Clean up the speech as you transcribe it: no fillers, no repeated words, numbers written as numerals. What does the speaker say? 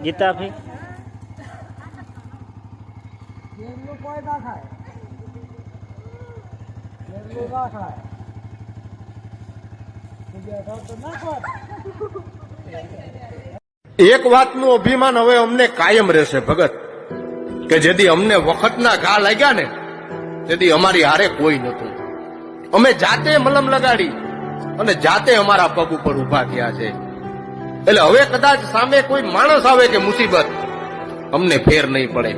ગીતા ભાઈ એક વાતનું અભિમાન હવે અમને કાયમ રહેશે ભગત, કે જેથી અમને વખતના ઘા લાગ્યા ને તેથી અમારી હારે કોઈ નતું. અમે જાતે મલમ લગાડી અને જાતે અમારા પગ ઉપર ઉભા થયા છે. એટલે હવે કદાચ સામે કોઈ માણસ આવે કે મુસીબત, અમને ફેર નહીં પડે.